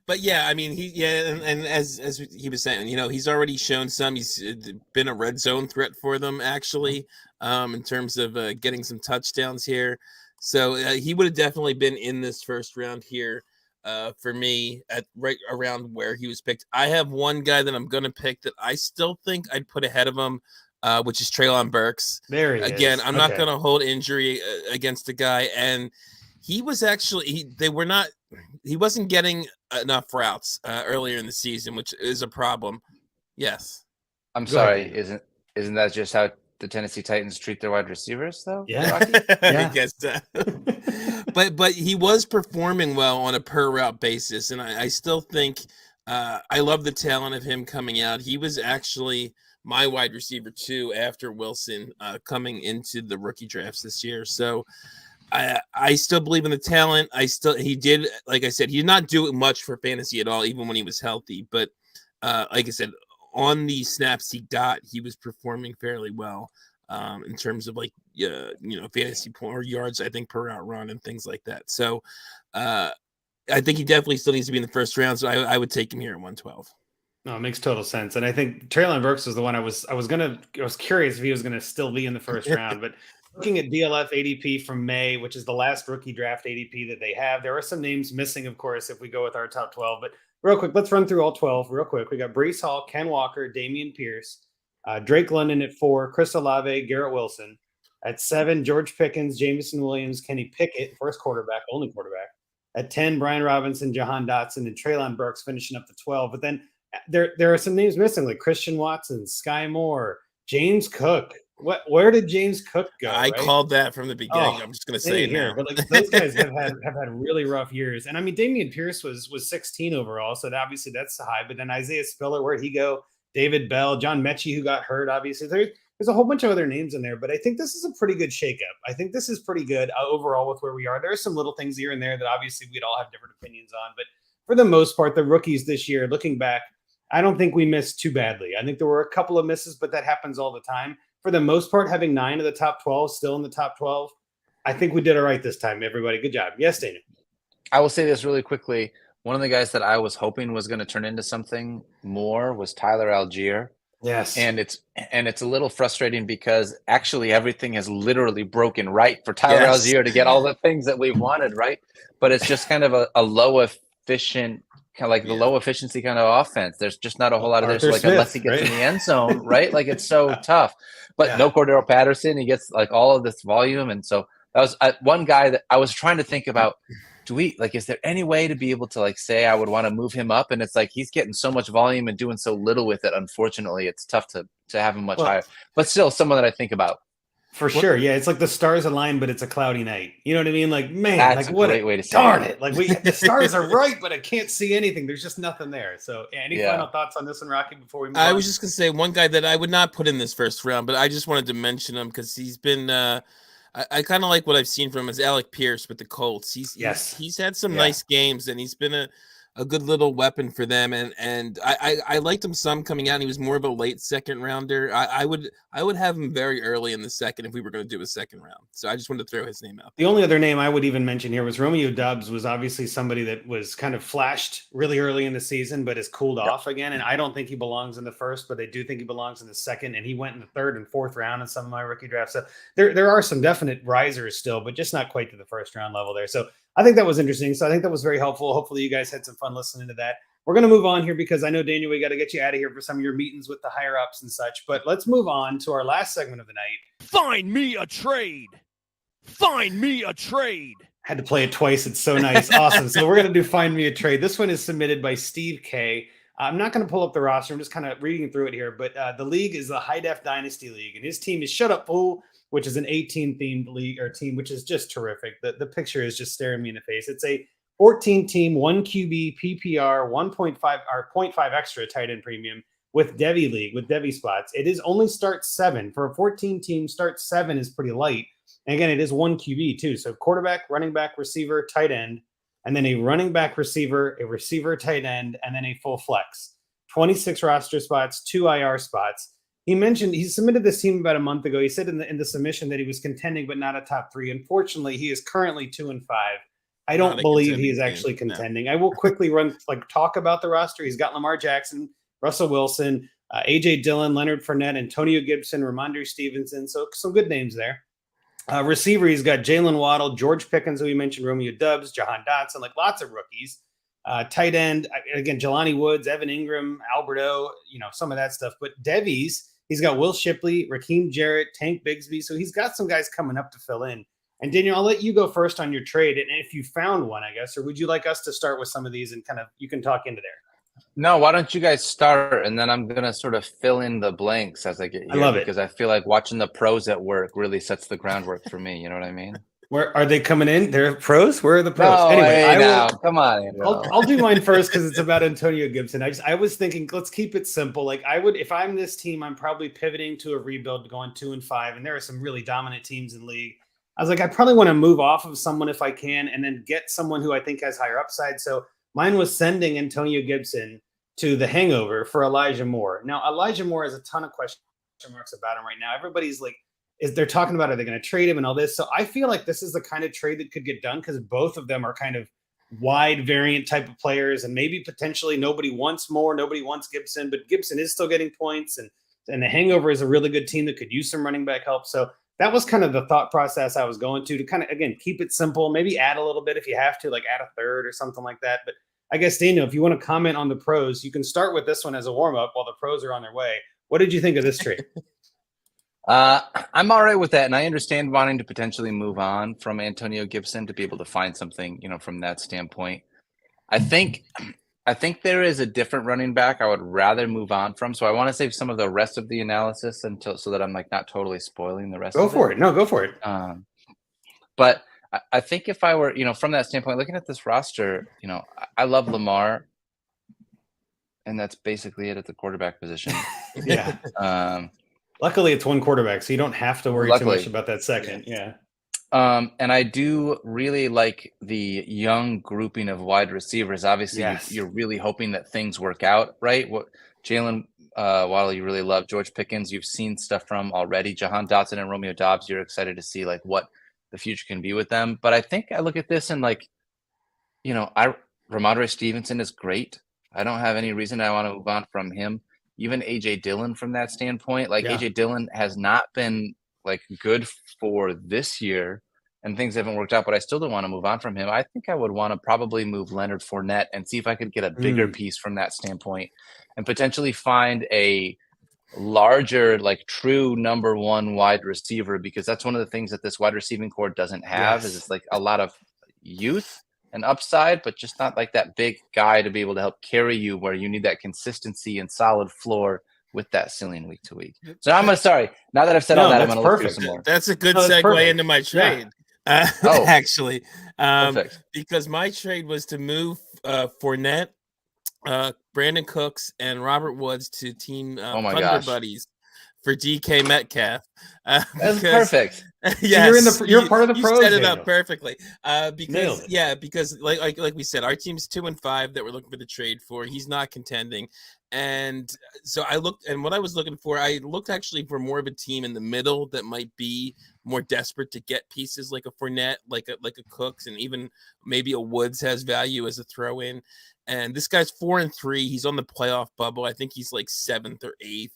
but yeah, I mean, and as he was saying, he's already shown some. He's been a red zone threat for them, actually. in terms of getting some touchdowns here. So he would have definitely been in this first round here for me at right around where he was picked. I have one guy that I'm going to pick that I still think I'd put ahead of him, which is Treylon Burks. There he Again, is. I'm not going to hold injury against the guy. And he was actually, he wasn't getting enough routes earlier in the season, which is a problem. Yes. I'm sorry. Isn't that just how the Tennessee Titans treat their wide receivers, though? Yeah. I guess but he was performing well on a per route basis, and I still think I love the talent of him coming out. He was actually my wide receiver too after Wilson coming into the rookie drafts this year. So I still believe in the talent. He did, like I said, he did not do much for fantasy at all, even when he was healthy. But like I said, on the snaps he got, he was performing fairly well in terms of fantasy point or yards, I think, per route run and things like that. So I think he definitely still needs to be in the first round. So I would take him here at 112. No, it makes total sense. And I think Treylon Burks was the one I was curious if he was going to still be in the first round, but looking at DLF ADP from May, which is the last rookie draft ADP that they have, there are some names missing, of course, if we go with our top 12, but real quick, let's run through all 12 real quick. We got Breece Hall, Ken Walker, Damian Pierce, Drake London at 4, Chris Olave, Garrett Wilson. At 7, George Pickens, Jameson Williams, Kenny Pickett, first quarterback, only quarterback. At 10, Brian Robinson, Jahan Dotson, and Treylon Burks finishing up the 12. But then there are some names missing, like Christian Watson, Sky Moore, James Cook. Where did James Cook go? I called that from the beginning. I'm just going to say it here. But those guys have had really rough years. And I mean, Damian Pierce was 16 overall, so obviously that's high. But then Isaiah Spiller, where'd he go? David Bell, John Mechie, who got hurt, obviously. There's a whole bunch of other names in there, but I think this is a pretty good shakeup. I think this is pretty good overall with where we are. There are some little things here and there that obviously we'd all have different opinions on, but for the most part, the rookies this year, looking back, I don't think we missed too badly. I think there were a couple of misses, but that happens all the time. For the most part, having 9 of the top 12 still in the top 12, I think we did all right this time, everybody. Good job. Yes, Dana. I will say this really quickly. One of the guys that I was hoping was going to turn into something more was Tyler Algier. Yes. And it's a little frustrating because actually everything has literally broken right for Tyler Algier to get all the things that we wanted, right? But it's just kind of a low efficient, kind of like the low efficiency kind of offense. There's just not a whole lot of this, like Smith, unless he gets in the end zone, right? Like it's so tough. But no Cordero Patterson, he gets like all of this volume. And so that was one guy that I was trying to think about. Is there any way to be able to say I would want to move him up? And it's like he's getting so much volume and doing so little with it. Unfortunately, it's tough to have him much higher. But still, someone that I think about. For sure. Yeah, it's like the stars align, but it's a cloudy night. You know what I mean? Like, man, that's a great way to say darn it. Like the stars are right, but I can't see anything. There's just nothing there. So any final thoughts on this one, Rocky, before we move on? I was just going to say one guy that I would not put in this first round, but I just wanted to mention him because he's been I kind of like what I've seen from him is Alec Pierce with the Colts. He's had some nice games, and he's been a good little weapon for them. And I liked him some coming out. And he was more of a late second rounder. I would have him very early in the second if we were going to do a second round. So I just wanted to throw his name out. The only other name I would even mention here was Romeo Doubs. Was obviously somebody that was kind of flashed really early in the season, but has cooled off again. And I don't think he belongs in the first, but I do think he belongs in the second. And he went in the third and fourth round in some of my rookie drafts. So there are some definite risers still, but just not quite to the first round level there. So I think that was interesting. So I think that was very helpful. Hopefully you guys had some fun listening to that. We're going to move on here because I know, Daniel, we got to get you out of here for some of your meetings with the higher ups and such. But let's move on to our last segment of the night. Find me a trade. Find me a trade. Had to play it twice. It's so nice. Awesome. So we're going to do Find Me a Trade. This one is submitted by Steve K. I'm not going to pull up the roster. I'm just kind of reading through it here. But the league is the High Def Dynasty League. And his team is Shut Up Fool, which is an 18-themed league or team, which is just terrific. The picture is just staring me in the face. It's a 14-team, 1 QB, PPR, 1.5 or 0.5 extra tight end premium with Devy League, with Devy spots. It is only start 7. For a 14-team, start 7 is pretty light. And again, it is 1 QB too. So quarterback, running back, receiver, tight end, and then a running back, receiver, a receiver, tight end, and then a full flex. 26 roster spots, 2 IR spots. He submitted this team about a month ago. He said in the submission that he was contending, but not a top 3. Unfortunately, he is currently 2-5. I don't believe he is actually contending. No. I will quickly talk about the roster. He's got Lamar Jackson, Russell Wilson, AJ Dillon, Leonard Fournette, Antonio Gibson, Ramondre Stevenson. So some good names there. Receiver, he's got Jalen Waddle, George Pickens, who we mentioned, Romeo Doubs, Jahan Dotson, like lots of rookies. Tight end, again, Jelani Woods, Evan Ingram, Alberto, some of that stuff. But Devies, he's got Will Shipley, Raheem Jarrett, Tank Bigsby. So he's got some guys coming up to fill in. And Daniel, I'll let you go first on your trade. And if you found one, I guess, or would you like us to start with some of these and kind of, you can talk into there? No, why don't you guys start, and then I'm going to sort of fill in the blanks as I get here. I love it. Because I feel like watching the pros at work really sets the groundwork for me. You know what I mean? Where are they coming in? They're pros? Where are the pros? No, anyway, hey, come on. I'll do mine first because it's about Antonio Gibson. I was thinking, let's keep it simple. Like if I'm this team, I'm probably pivoting to a rebuild, going 2-5, and there are some really dominant teams in the league. I was like, I probably want to move off of someone if I can, and then get someone who I think has higher upside. So mine was sending Antonio Gibson to the Hangover for Elijah Moore. Now, Elijah Moore has a ton of question marks about him right now. Everybody's like, they're talking about, are they going to trade him and all this? So I feel like this is the kind of trade that could get done because both of them are kind of wide variant type of players, and maybe potentially nobody wants Moore, nobody wants Gibson, but Gibson is still getting points, and the Hangover is a really good team that could use some running back help. So that was kind of the thought process I was going to kind of, again, keep it simple, maybe add a little bit if you have to, like add a third or something like that. But I guess, Daniel, if you want to comment on the pros, you can start with this one as a warm-up while the pros are on their way. What did you think of this trade? I'm all right with that, and I understand wanting to potentially move on from Antonio Gibson to be able to find something, from that standpoint. I think there is a different running back I would rather move on from, so I want to save some of the rest of the analysis so that I'm like not totally spoiling the rest of it. Go for it. No, go for it. But I think if I were, from that standpoint, looking at this roster, I love Lamar, and that's basically it at the quarterback position. Yeah. Luckily, it's one quarterback, so you don't have to worry too much about that second. Yeah. And I do really like the young grouping of wide receivers. Obviously, you're really hoping that things work out, right? Jalen Waddle, you really love. George Pickens, you've seen stuff from already. Jahan Dotson and Romeo Doubs, you're excited to see like what the future can be with them. But I think I look at this and like, Ramondre Stevenson is great. I don't have any reason I want to move on from him. Even AJ Dillon from that standpoint, AJ Dillon has not been like good for this year and things haven't worked out, but I still don't want to move on from him. I think I would want to probably move Leonard Fournette and see if I could get a bigger piece from that standpoint and potentially find a larger, like true number one wide receiver, because that's one of the things that this wide receiving core doesn't have is it's like a lot of youth and upside, but just not like that big guy to be able to help carry you where you need that consistency and solid floor with that ceiling week to week. So now that I've said all that, I'm going to look through some more. That's a good segue into my trade. Yeah. Actually, perfect. Because my trade was to move Fournette, Brandon Cooks, and Robert Woods to team Thunder Buddies for DK Metcalf. That's perfect. Yes, so you're part of the pros. You set it Daniel. up perfectly. Because like we said, our team's 2-5 that we're looking for the trade for. He's not contending, and so I looked, and what I was looking for, I looked actually for more of a team in the middle that might be more desperate to get pieces like a Fournette, like a Cooks, and even maybe a Woods has value as a throw in. And this guy's 4-3. He's on the playoff bubble. I think he's like 7th or 8th.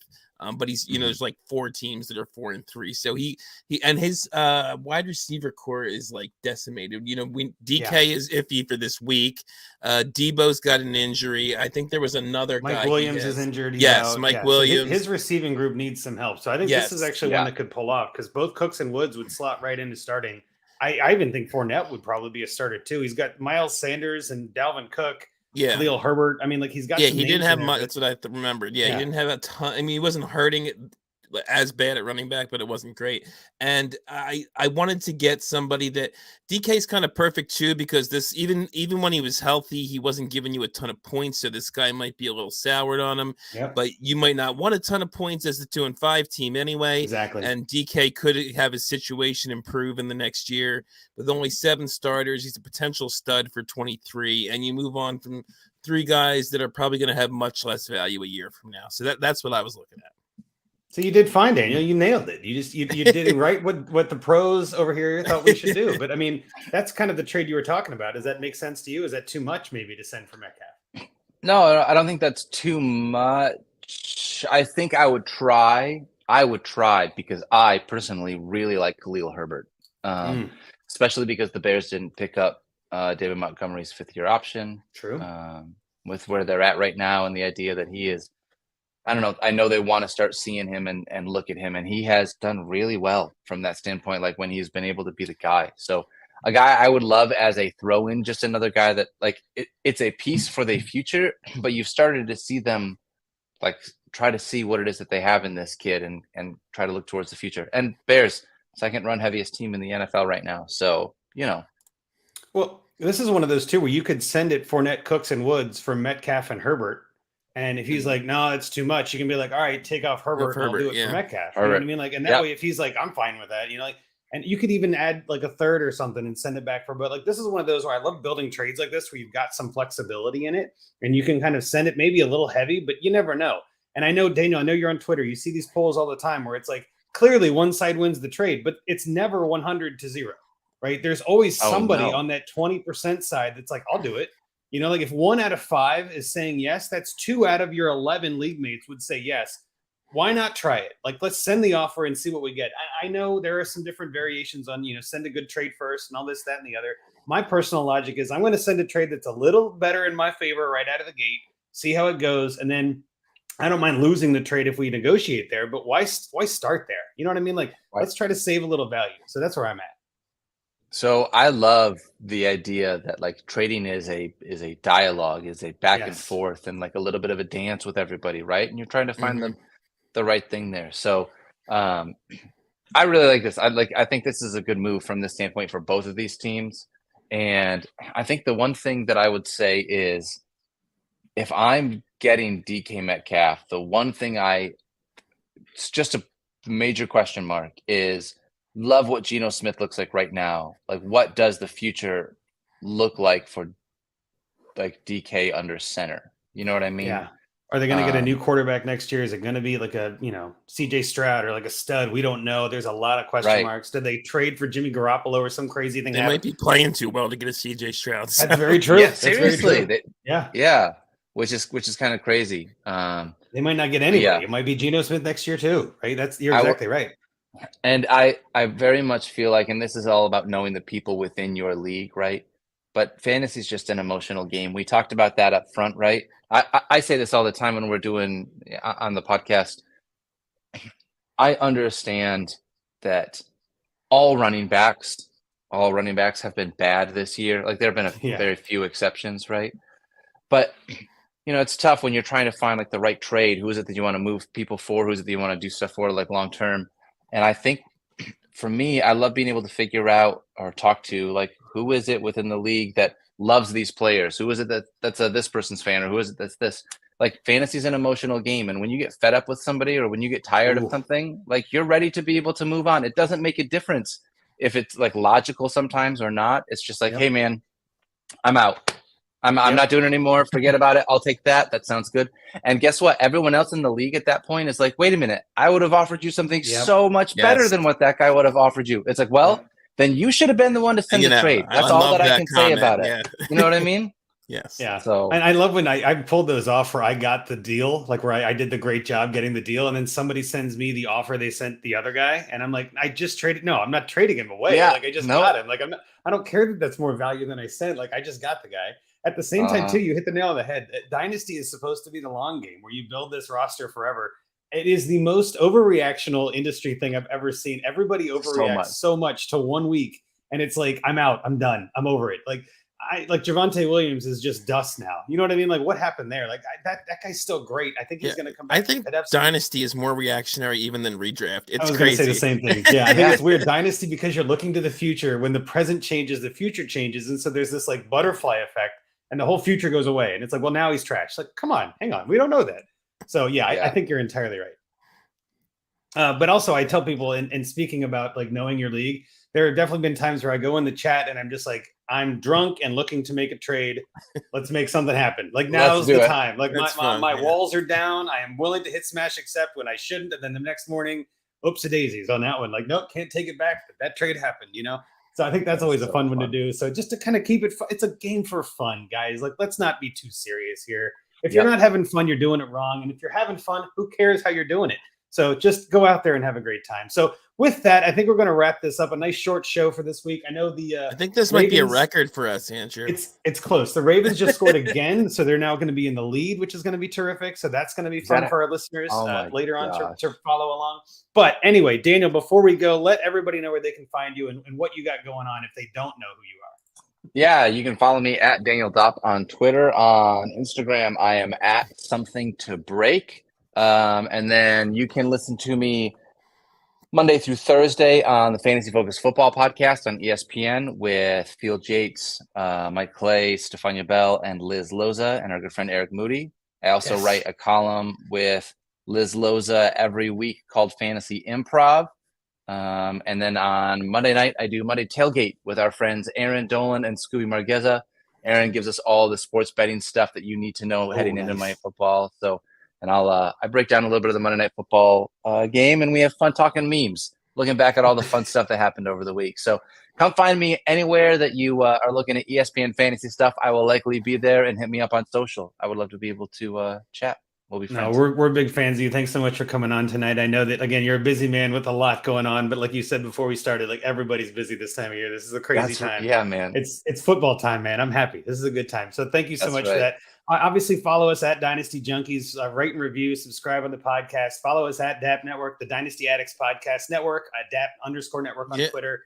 But he's, there's like 4 teams that are 4-3. So he and his wide receiver core is like decimated. DK is iffy for this week. Debo's got an injury. I think there was another guy. Mike Williams is injured. Mike Williams. So his receiving group needs some help. So I think this is actually one that could pull off because both Cooks and Woods would slot right into starting. I even think Fournette would probably be a starter too. He's got Miles Sanders and Dalvin Cook. Yeah, Khalil Herbert. I mean, like he's got. Yeah, he didn't have much. That's what I remembered. Yeah, he didn't have a ton. I mean, he wasn't hurting it as bad at running back, but it wasn't great. And I wanted to get somebody that DK's kind of perfect too, because this even when he was healthy, he wasn't giving you a ton of points. So this guy might be a little soured on him. Yep. But you might not want a ton of points as the 2-5 team anyway. Exactly. And DK could have his situation improve in the next year. With only 7 starters, he's a potential stud for 23. And you move on from 3 guys that are probably going to have much less value a year from now. So that's what I was looking at. So you did fine, Daniel. You nailed it. You did right what the pros over here thought we should do. But I mean, that's kind of the trade you were talking about. Does that make sense to you? Is that too much maybe to send for Metcalf? No, I don't think that's too much. I think I would try. I would try because I personally really like Khalil Herbert, especially because the Bears didn't pick up David Montgomery's fifth-year option. True. With where they're at right now and the idea that he is, I don't know. I know they want to start seeing him and look at him, and he has done really well from that standpoint, like when he's been able to be the guy. So a guy I would love as a throw-in, just another guy that like it's a piece for the future, but you've started to see them like try to see what it is that they have in this kid and try to look towards the future. And Bears, second run heaviest team in the NFL right now. So, Well, this is one of those too where you could send it Fournette, Cooks, and Woods for Metcalf and Herbert. And if he's like, no, it's too much, you can be like, all right, take off Herbert, and I'll do it for Metcalf. You know what I mean? Like, and that way, if he's like, I'm fine with that, like, and you could even add like a third or something and send it back for, but like, this is one of those where I love building trades like this, where you've got some flexibility in it and you can kind of send it maybe a little heavy, but you never know. And I know, Daniel, I know you're on Twitter. You see these polls all the time where it's like, clearly one side wins the trade, but it's never 100-0, right? There's always somebody on that 20% side that's like, I'll do it. Like if 1 out of 5 is saying yes, that's 2 out of your 11 league mates would say yes. Why not try it? Like, let's send the offer and see what we get. I know there are some different variations on, send a good trade first and all this, that, and the other. My personal logic is I'm going to send a trade that's a little better in my favor right out of the gate, see how it goes. And then I don't mind losing the trade if we negotiate there, but why start there? You know what I mean? Like, let's try to save a little value. So that's where I'm at. So I love the idea that like trading is a dialogue, is a back and forth, and like a little bit of a dance with everybody, right? And you're trying to find the right thing there. So I really like this. I think this is a good move from this standpoint for both of these teams. And I think the one thing that I would say is if I'm getting DK Metcalf, the one thing it's just a major question mark is love what Geno Smith looks like right now. Like, what does the future look like for like DK under center? You know what I mean? Yeah. Are they going to get a new quarterback next year? Is it going to be like a, CJ Stroud or like a stud? We don't know. There's a lot of question marks. Did they trade for Jimmy Garoppolo or some crazy thing? They might be playing too well to get a CJ Stroud. That's very true. Yeah, seriously. Very true. Yeah. Which is kind of crazy. They might not get anybody. Yeah. It might be Geno Smith next year too, right? You're exactly right. And I very much feel like, and this is all about knowing the people within your league, right? But fantasy is just an emotional game. We talked about that up front, right? I say this all the time when we're doing on the podcast. I understand that all running backs have been bad this year. Like there have been very few exceptions, right? But it's tough when you're trying to find like the right trade. Who is it that you want to move people for? Who is it that you want to do stuff for like long term? And I think for me, I love being able to figure out or talk to like who is it within the league that loves these players? Who is it that's this person's fan, or who is it that's this? Like fantasy is an emotional game, and when you get fed up with somebody or when you get tired of something, like you're ready to be able to move on. It doesn't make a difference if it's like logical sometimes or not. It's just like, hey man, I'm out. I'm not doing it anymore. Forget about it. I'll take that. That sounds good. And guess what? Everyone else in the league at that point is like, wait a minute. I would have offered you something so much better than what that guy would have offered you. It's like, well, then you should have been the one to send the trade. That's all that I can say about it. Yeah. You know what I mean? Yes. Yeah. So, and I love when I pulled those off where I got the deal, like where I did the great job getting the deal. And then somebody sends me the offer they sent the other guy. And I'm like, I just traded. No, I'm not trading him away. Yeah, like I just got him. Like I don't care that that's more value than I sent. Like I just got the guy. At the same time, too, you hit the nail on the head. Dynasty is supposed to be the long game where you build this roster forever. It is the most overreactional industry thing I've ever seen. Everybody overreacts so much to 1 week. And it's like, I'm out. I'm done. I'm over it. Like Javonte Williams is just dust now. You know what I mean? Like what happened there? Like that guy's still great. I think he's going to come back. I think Dynasty is more reactionary even than Redraft. It's I was crazy. Say the same thing. Yeah, I think it's weird. Dynasty, because you're looking to the future. When the present changes, the future changes. And so there's this like butterfly effect. And the whole future goes away. And it's like, well, now he's trash. Like, come on, hang on. We don't know that. So, I think you're entirely right. But also, I tell people, and speaking about like knowing your league, there have definitely been times where I go in the chat and I'm just like, I'm drunk and looking to make a trade. Let's make something happen. Like now's the time. Like my walls are down. I am willing to hit smash accept when I shouldn't. And then the next morning, oops, a daisies on that one. Like, nope, can't take it back. But that trade happened, So I think that's always a fun one to do. So just to kind of keep it, it's a game for fun, guys. Like, let's not be too serious here. If you're not having fun, you're doing it wrong. And if you're having fun, who cares how you're doing it? So just go out there and have a great time. So with that, I think we're going to wrap this up. A nice short show for this week. I know I think this might be a record for us, Andrew. It's close. The Ravens just scored again, so they're now going to be in the lead, which is going to be terrific. So that's going to be fun for our listeners later on to follow along. But anyway, Daniel, before we go, let everybody know where they can find you and what you got going on if they don't know who you are. Yeah, you can follow me at Daniel Dopp on Twitter. On Instagram, I am at something to break. And then you can listen to me Monday through Thursday on the Fantasy Focus Football Podcast on ESPN with Field Yates, Mike Clay, Stefania Bell, and Liz Loza, and our good friend Eric Moody. I also write a column with Liz Loza every week called Fantasy Improv. And then on Monday night, I do Monday Tailgate with our friends Aaron Dolan and Scooby Margeza. Aaron gives us all the sports betting stuff that you need to know heading into Monday football. So, and I break down a little bit of the Monday Night Football game, and we have fun talking memes, looking back at all the fun stuff that happened over the week. So come find me anywhere that you are looking at ESPN fantasy stuff. I will likely be there, and hit me up on social. I would love to be able to chat. We'll be friends. No, we're big fans of you. Thanks so much for coming on tonight. I know that, again, you're a busy man with a lot going on, but like you said before we started, like everybody's busy this time of year. This is a crazy time. Yeah, man. It's football time, man. I'm happy. This is a good time. So thank you so much for that. Obviously, follow us at Dynasty Junkies. Rate and review, subscribe on the podcast. Follow us at DAP Network, the Dynasty Addicts Podcast Network, DAP_network on Twitter.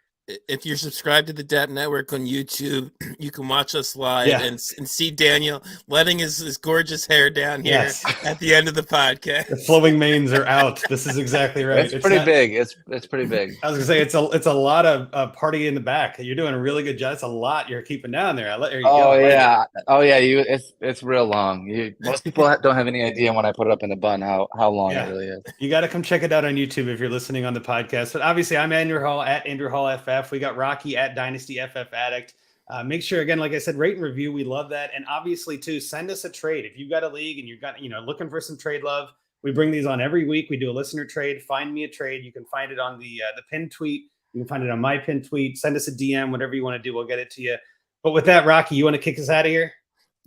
If you're subscribed to the DAP Network on YouTube, you can watch us live and see Daniel letting his gorgeous hair down here at the end of the podcast. The flowing manes are out. This is exactly right. It's pretty big. It's pretty big. I was gonna say it's a lot of party in the back. You're doing a really good job. It's a lot you're keeping down there. It's real long. Most people don't have any idea when I put it up in the bun how long it really is. You got to come check it out on YouTube if you're listening on the podcast. But obviously, I'm Andrew Hall at Andrew Hall FF. We got Rocky at Dynasty FF Addict. Make sure, again, like I said, rate and review. We love that. And obviously, too, send us a trade. If you've got a league and you've got, looking for some trade love, we bring these on every week. We do a listener trade. Find me a trade. You can find it on the pinned tweet. You can find it on my pinned tweet. Send us a DM, whatever you want to do. We'll get it to you. But with that, Rocky, you want to kick us out of here?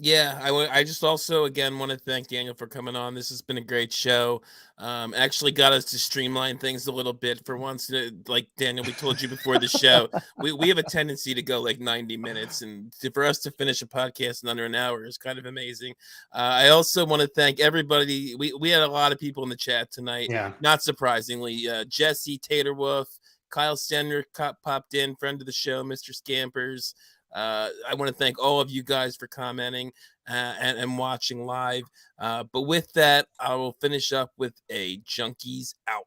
Yeah, I just also, again, want to thank Daniel for coming on. This has been a great show. Actually got us to streamline things a little bit for once. Like, Daniel, we told you before the show, we have a tendency to go like 90 minutes. And for us to finish a podcast in under an hour is kind of amazing. I also want to thank everybody. We had a lot of people in the chat tonight. Yeah. Not surprisingly. Jesse, Taterwolf, Kyle Stenner popped in, friend of the show, Mr. Scampers. I want to thank all of you guys for commenting and watching live. But with that, I will finish up with a Junkies out.